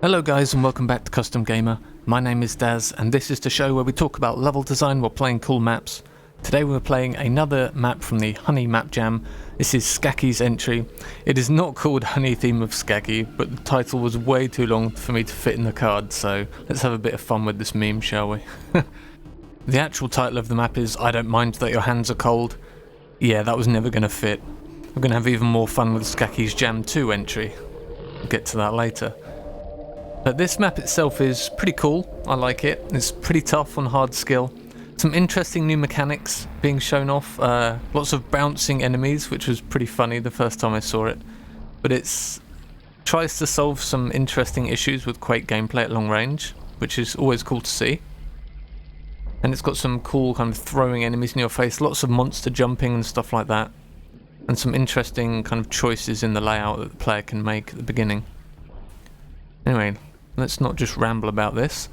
Hello guys and welcome back to Custom Gamer. My name is Daz and this is the show where we talk about level design while playing cool maps. Today we're playing another map from the Honey map jam. This is Skacky's entry. It is not called Honey Theme of Skacky, but the title was way too long for me to fit in the card, so let's have a bit of fun with this meme, shall we? The actual title of the map is I Don't Mind That Your Hands Are Cold. Yeah, that was never going to fit. We're going to have even more fun with Skacky's Jam 2 entry. We'll get to that later. But this map itself is pretty cool, I like it. It's pretty tough on hard skill. Some interesting new mechanics being shown off. Lots of bouncing enemies, which was pretty funny the first time I saw it. But it tries to solve some interesting issues with Quake gameplay at long range, which is always cool to see. And it's got some cool kind of throwing enemies in your face, lots of monster jumping and stuff like that. And some interesting kind of choices in the layout that the player can make at the beginning. Anyway, let's not just ramble about this.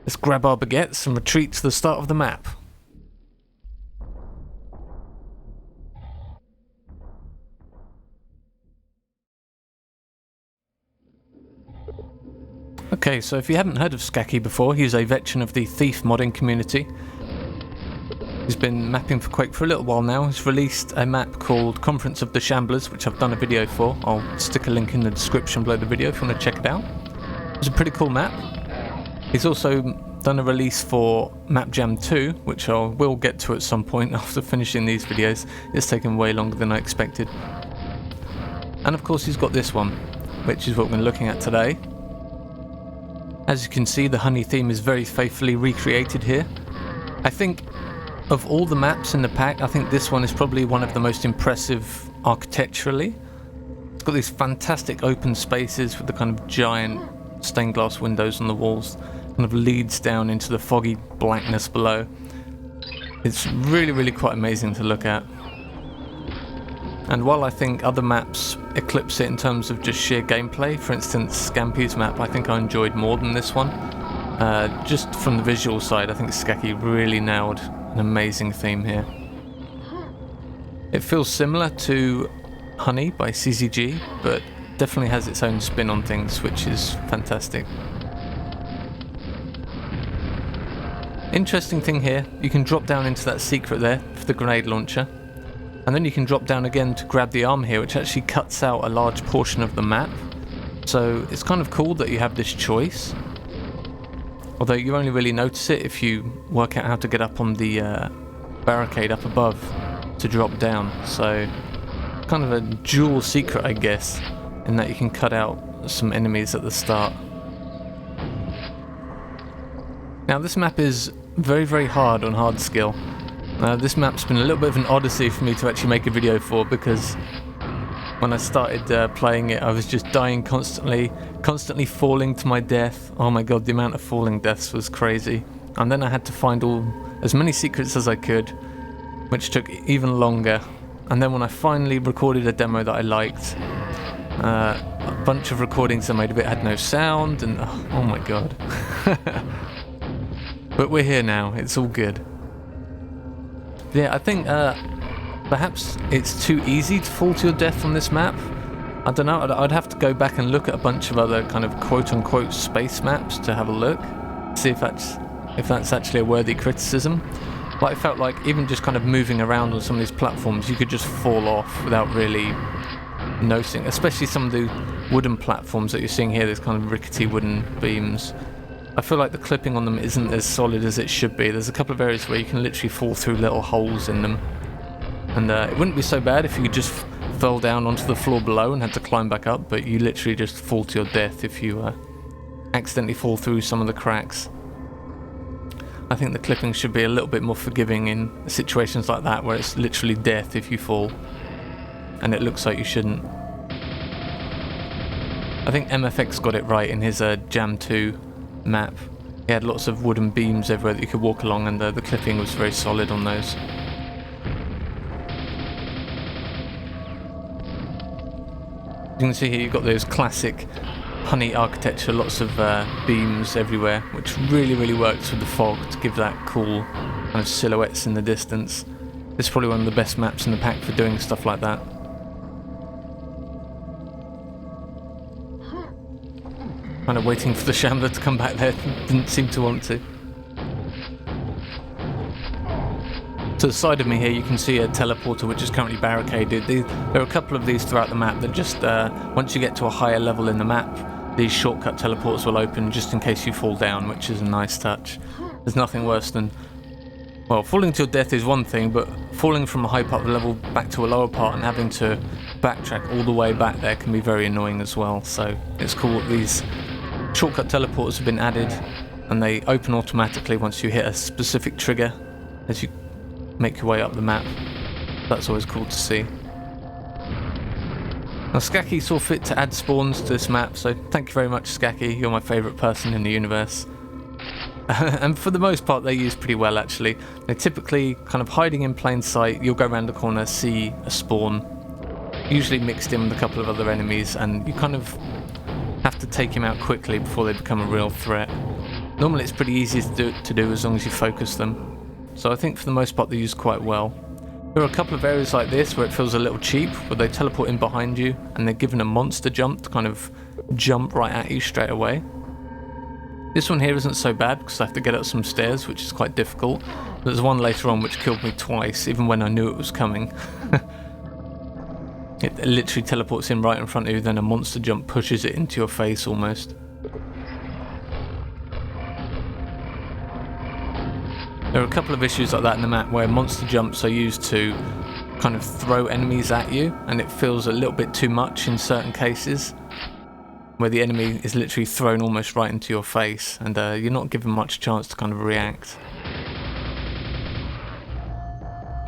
Let's grab our baguettes and retreat to the start of the map. Okay, so if you haven't heard of Skacky before, he's a veteran of the Thief modding community. He's been mapping for Quake for a little while now. He's released a map called Conference of the Shamblers, which I've done a video for. I'll stick a link in the description below the video if you want to check it out. It's a pretty cool map. He's also done a release for Map Jam 2, which I will get to at some point after finishing these videos. It's taken way longer than I expected. And of course he's got this one, which is what we're looking at today. As you can see, the Honey theme is very faithfully recreated here. I think of all the maps in the pack, I think this one is probably one of the most impressive architecturally. It's got these fantastic open spaces with the kind of giant stained glass windows on the walls. Kind of leads down into the foggy blackness below. It's really quite amazing to look at. And while I think other maps eclipse it in terms of just sheer gameplay, for instance Scampy's map I think I enjoyed more than this one. Just from the visual side I think Skacky really nailed an amazing theme here. It feels similar to Honey by CZG, but definitely has its own spin on things, which is fantastic. Interesting thing here, you can drop down into that secret there for the grenade launcher, and then you can drop down again to grab the arm here, which actually cuts out a large portion of the map. So it's kind of cool that you have this choice, although you only really notice it if you work out how to get up on the barricade up above to drop down. So kind of a dual secret, I guess, in that you can cut out some enemies at the start. Now this map is very hard on hard skill. This map's been a little bit of an odyssey for me to actually make a video for, because when I started playing it I was just dying constantly falling to my death. Oh my god, the amount of falling deaths was crazy. And then I had to find as many secrets as I could, which took even longer. And then when I finally recorded a demo that I liked, a bunch of recordings I made of it had no sound, and oh my god. But we're here now, it's all good. Yeah, I think perhaps it's too easy to fall to your death on this map. I don't know, I'd have to go back and look at a bunch of other kind of quote-unquote space maps to have a look, see if that's actually a worthy criticism. But I felt like even just kind of moving around on some of these platforms, you could just fall off without really noticing, especially some of the wooden platforms that you're seeing here, these kind of rickety wooden beams. I feel like the clipping on them isn't as solid as it should be. There's a couple of areas where you can literally fall through little holes in them. And it wouldn't be so bad if you just fell down onto the floor below and had to climb back up, but you literally just fall to your death if you accidentally fall through some of the cracks. I think the clipping should be a little bit more forgiving in situations like that, where it's literally death if you fall and it looks like you shouldn't. I think MFX got it right in his Jam 2 map. He had lots of wooden beams everywhere that you could walk along, and the clipping was very solid on those. You can see here you've got those classic Honey architecture, lots of beams everywhere, which really works with the fog to give that cool kind of silhouettes in the distance. This is probably one of the best maps in the pack for doing stuff like that. Kind of waiting for the Shambler to come back there, didn't seem to want to. To the side of me here you can see a teleporter which is currently barricaded. There are a couple of these throughout the map that just, once you get to a higher level in the map, these shortcut teleporters will open just in case you fall down, which is a nice touch. There's nothing worse than, well, falling to your death is one thing, but falling from a high part of the level back to a lower part and having to backtrack all the way back there can be very annoying as well. So it's cool that these shortcut teleporters have been added and they open automatically once you hit a specific trigger as you make your way up the map. That's always cool to see. Now Skacky saw fit to add spawns to this map, so thank you very much Skacky, you're my favourite person in the universe. And for the most part they use pretty well actually. They're typically kind of hiding in plain sight, you'll go around the corner, see a spawn, usually mixed in with a couple of other enemies, and you kind of have to take him out quickly before they become a real threat. Normally it's pretty easy to do as long as you focus them. So I think for the most part they use quite well. There are a couple of areas like this where it feels a little cheap, where they teleport in behind you and they're given a monster jump to kind of jump right at you straight away. This one here isn't so bad because I have to get up some stairs, which is quite difficult. There's one later on which killed me twice, even when I knew it was coming. It literally teleports in right in front of you, then a monster jump pushes it into your face almost. There are a couple of issues like that in the map where monster jumps are used to kind of throw enemies at you, and it feels a little bit too much in certain cases, where the enemy is literally thrown almost right into your face and you're not given much chance to kind of react.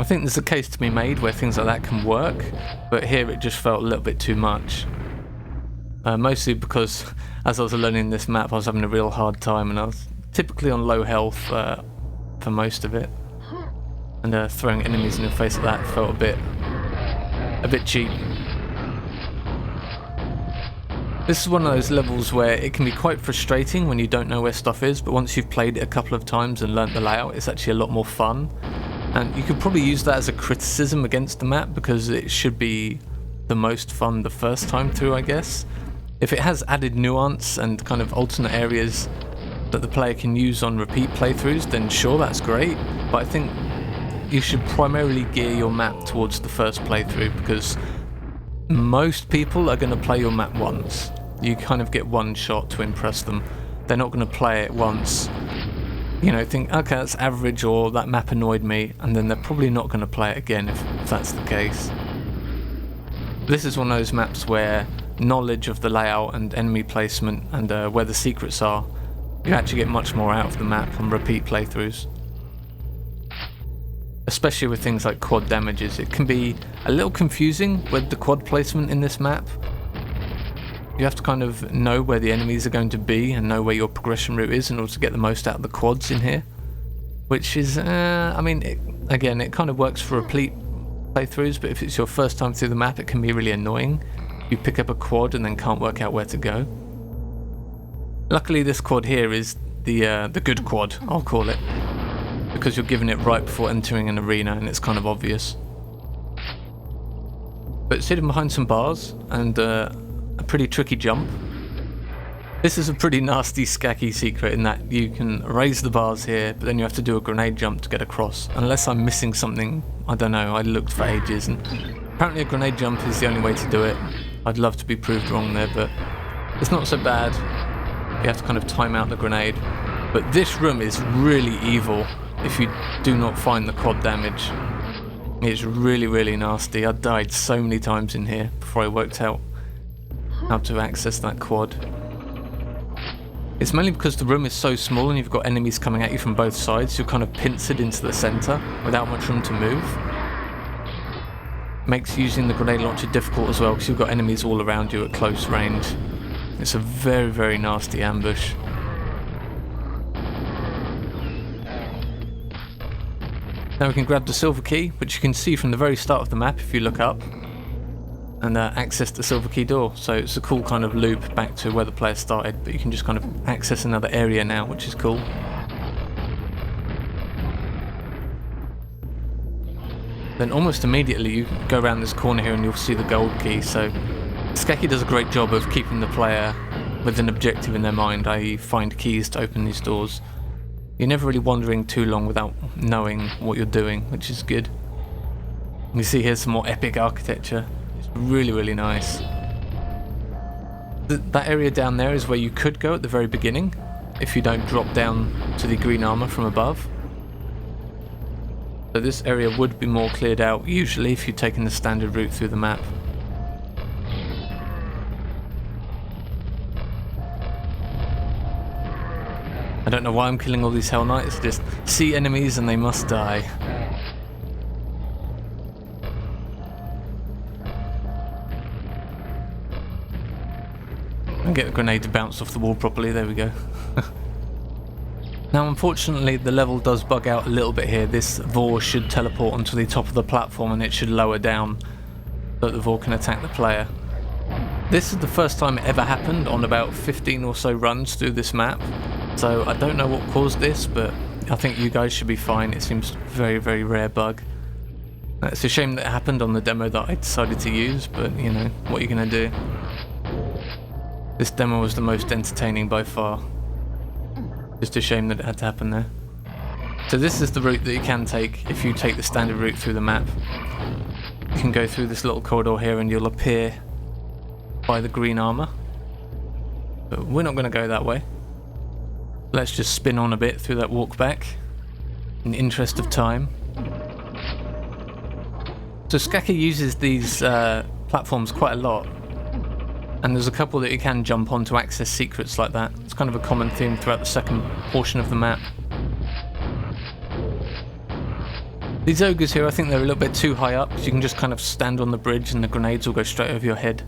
I think there's a case to be made where things like that can work, but here it just felt a little bit too much. Mostly because as I was learning this map I was having a real hard time and I was typically on low health for most of it, and throwing enemies in the face like that felt a bit cheap. This is one of those levels where it can be quite frustrating when you don't know where stuff is, but once you've played it a couple of times and learnt the layout it's actually a lot more fun. And you could probably use that as a criticism against the map because it should be the most fun the first time through, I guess. If it has added nuance and kind of alternate areas that the player can use on repeat playthroughs, then sure, that's great, but I think you should primarily gear your map towards the first playthrough because most people are going to play your map once. You kind of get one shot to impress them. They're not going to play it once, you know, think, okay, that's average, or that map annoyed me, and then they're probably not going to play it again if that's the case. This is one of those maps where knowledge of the layout and enemy placement and where the secrets are, you actually get much more out of the map on repeat playthroughs. Especially with things like quad damages, it can be a little confusing with the quad placement in this map. You have to kind of know where the enemies are going to be and know where your progression route is in order to get the most out of the quads in here. Which is, I mean, again, it kind of works for repeat playthroughs, but if it's your first time through the map it can be really annoying. You pick up a quad and then can't work out where to go. Luckily this quad here is the good quad, I'll call it, because you're given it right before entering an arena and it's kind of obvious. But it's hidden behind some bars and a pretty tricky jump. This is a pretty nasty Skacky secret in that you can raise the bars here, but then you have to do a grenade jump to get across. Unless I'm missing something, I don't know, I looked for ages, and apparently a grenade jump is the only way to do it. I'd love to be proved wrong there, but it's not so bad. You have to kind of time out the grenade. But this room is really evil if you do not find the quad damage. It's really, really nasty. I died so many times in here before I worked out how to access that quad. It's mainly because the room is so small and you've got enemies coming at you from both sides, you're kind of pincered into the centre without much room to move. Makes using the grenade launcher difficult as well because you've got enemies all around you at close range. It's a very, very nasty ambush. Now we can grab the silver key, which you can see from the very start of the map if you look up, and access the silver key door. So it's a cool kind of loop back to where the player started, but you can just kind of access another area now, which is cool. Then almost immediately you go around this corner here and you'll see the gold key. So Skacky does a great job of keeping the player with an objective in their mind, i.e. find keys to open these doors. You're never really wandering too long without knowing what you're doing, which is good. You see here's some more epic architecture. It's really, really nice. That area down there is where you could go at the very beginning, if you don't drop down to the green armor from above. So this area would be more cleared out, usually, if you're taking the standard route through the map. I don't know why I'm killing all these Hell Knights, just see enemies and they must die. And get the grenade to bounce off the wall properly, there we go. Now unfortunately the level does bug out a little bit here. This Vor should teleport onto the top of the platform and it should lower down so that the Vor can attack the player. This is the first time it ever happened on about 15 or so runs through this map. So I don't know what caused this, but I think you guys should be fine. It seems a very, very rare bug. It's a shame that it happened on the demo that I decided to use, but you know, what are you going to do? This demo was the most entertaining by far. Just a shame that it had to happen there. So this is the route that you can take if you take the standard route through the map. You can go through this little corridor here and you'll appear by the green armor. But we're not going to go that way. Let's just spin on a bit through that walk back in the interest of time. So Skacky uses these platforms quite a lot. And there's a couple that you can jump on to access secrets like that. It's kind of a common theme throughout the second portion of the map. These ogres here, I think they're a little bit too high up, because you can just kind of stand on the bridge and the grenades will go straight over your head.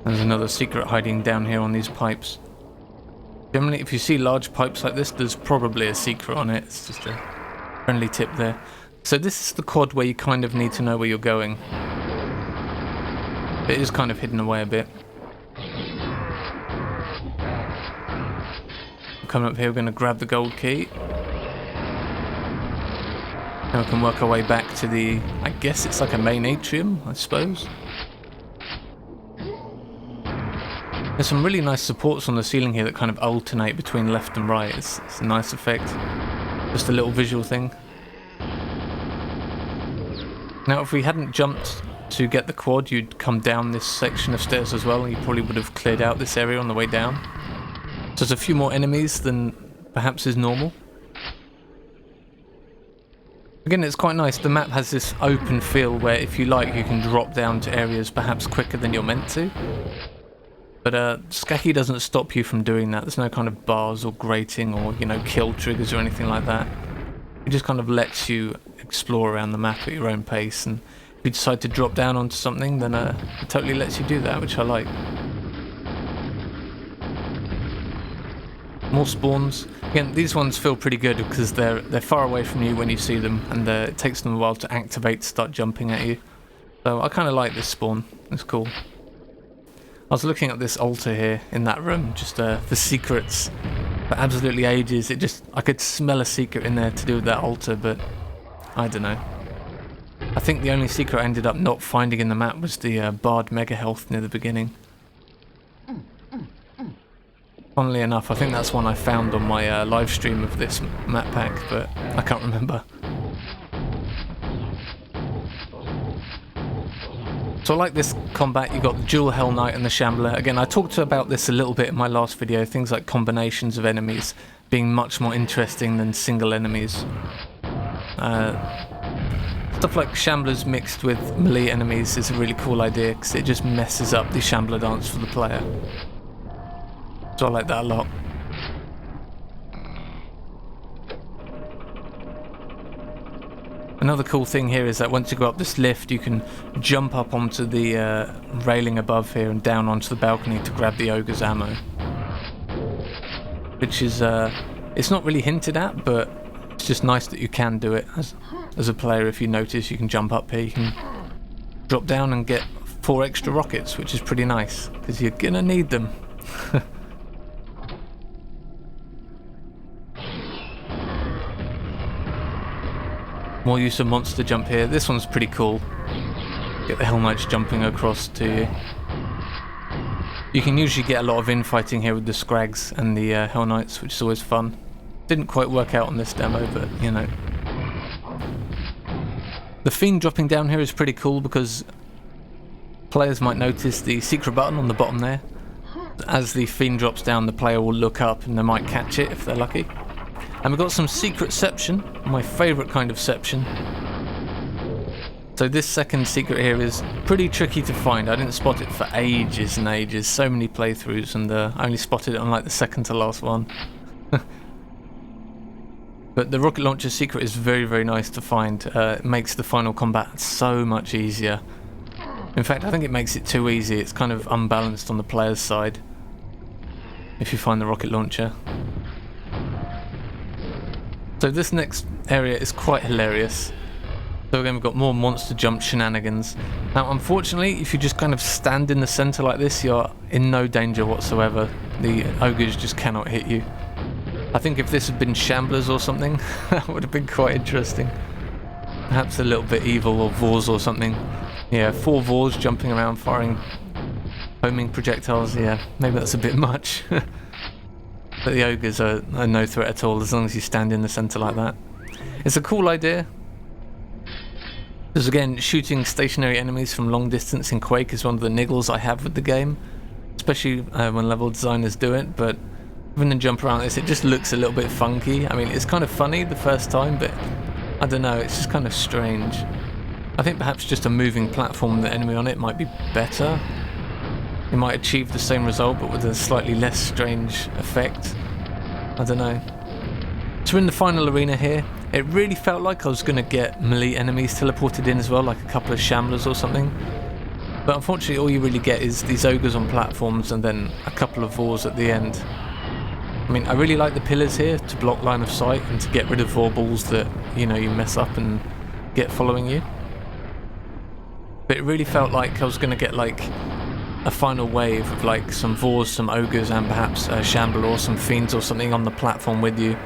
There's another secret hiding down here on these pipes. Generally, if you see large pipes like this, there's probably a secret on it. It's just a friendly tip there. So this is the quad where you kind of need to know where you're going. It is kind of hidden away a bit. Coming up here, we're going to grab the gold key. Now we can work our way back to the, I guess it's like a main atrium, I suppose. There's some really nice supports on the ceiling here that kind of alternate between left and right. It's a nice effect. Just a little visual thing. Now if we hadn't jumped to get the quad, you'd come down this section of stairs as well, and you probably would have cleared out this area on the way down. So there's a few more enemies than perhaps is normal. Again, it's quite nice. The map has this open feel where if you like you can drop down to areas perhaps quicker than you're meant to. But Skacky doesn't stop you from doing that. There's no kind of bars or grating or, you know, kill triggers or anything like that. It just kind of lets you explore around the map at your own pace, and if you decide to drop down onto something, then it totally lets you do that, which I like. More spawns. Again, these ones feel pretty good because they're far away from you when you see them, and it takes them a while to activate to start jumping at you. So I kind of like this spawn. It's cool. I was looking at this altar here in that room, just for secrets. For absolutely ages, I could smell a secret in there to do with that altar, but I don't know. I think the only secret I ended up not finding in the map was the barred mega health near the beginning. Funnily enough, I think that's one I found on my live stream of this map pack, but I can't remember. So I like this combat. You've got the dual Hell Knight and the Shambler. Again, I talked about this a little bit in my last video, things like combinations of enemies being much more interesting than single enemies. Stuff like Shamblers mixed with melee enemies is a really cool idea because it just messes up the Shambler dance for the player. So I like that a lot. Another cool thing here is that once you go up this lift, you can jump up onto the railing above here and down onto the balcony to grab the ogre's ammo. Which is, it's not really hinted at, but it's just nice that you can do it as a player. If you notice, you can jump up here, you can drop down and get 4 extra rockets, which is pretty nice, because you're gonna need them. More more use of monster jump here. This one's pretty cool. Get the Hell Knights jumping across to you. You can usually get a lot of infighting here with the Scrags and the Hell Knights, which is always fun. Didn't quite work out on this demo, but you know. The Fiend dropping down here is pretty cool because players might notice the secret button on the bottom there. As the Fiend drops down, the player will look up and they might catch it if they're lucky. And we've got some secretception, my favourite kind of ception. So this second secret here is pretty tricky to find. I didn't spot it for ages and ages, so many playthroughs, and I only spotted it on like the second to last one. But the rocket launcher secret is very, very nice to find. It makes the final combat so much easier. In fact, I think it makes it too easy. It's kind of unbalanced on the player's side if you find the rocket launcher. So this next area is quite hilarious. So again, we've got more monster jump shenanigans. Now, unfortunately, if you just kind of stand in the center like this, you're in no danger whatsoever. The ogres just cannot hit you. I think if this had been Shamblers or something, that would have been quite interesting. Perhaps a little bit evil, or Vors or something. Yeah, 4 Vors jumping around firing homing projectiles. Yeah, maybe that's a bit much. But the ogres are no threat at all as long as you stand in the center like that. It's a cool idea. Because again, shooting stationary enemies from long distance in Quake is one of the niggles I have with the game. Especially when level designers do it, but when they jump around this, it just looks a little bit funky. I mean, it's kind of funny the first time, but I don't know, it's just kind of strange. I think perhaps just a moving platform with the enemy on it might be better. You might achieve the same result, but with a slightly less strange effect. I don't know. So we're in the final arena here. It really felt like I was going to get melee enemies teleported in as well, like a couple of Shamblers or something. But unfortunately, all you really get is these ogres on platforms and then a couple of Vors at the end. I mean, I really like the pillars here to block line of sight and to get rid of Vor balls that, you know, you mess up and get following you. But it really felt like I was going to get like a final wave of like some Vors, some ogres, and perhaps a Shambler or some Fiends or something on the platform with you.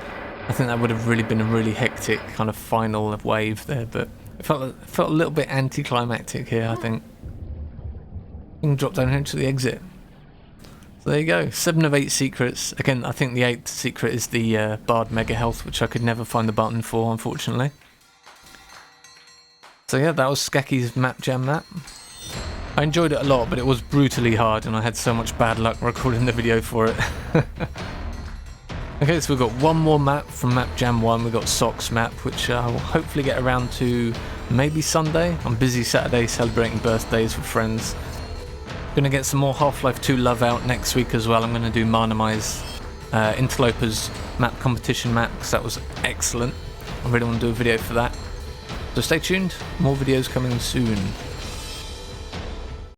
I think that would have really been a really hectic kind of final wave there, but it felt a little bit anticlimactic here, I think. You can drop down here to the exit. So there you go, 7 of 8 secrets. Again, I think the 8th secret is the Bard Mega Health, which I could never find the button for, unfortunately. So yeah, that was Skacky's Map Jam map. I enjoyed it a lot, but it was brutally hard, and I had so much bad luck recording the video for it. Okay, so we've got one more map from Map Jam 1. We've got Socks map, which I will hopefully get around to maybe Sunday. I'm busy Saturday celebrating birthdays with friends. Gonna get some more Half-Life 2 love out next week as well. I'm gonna do Marnami's Interlopers map competition map, because that was excellent. I really want to do a video for that. So stay tuned, more videos coming soon.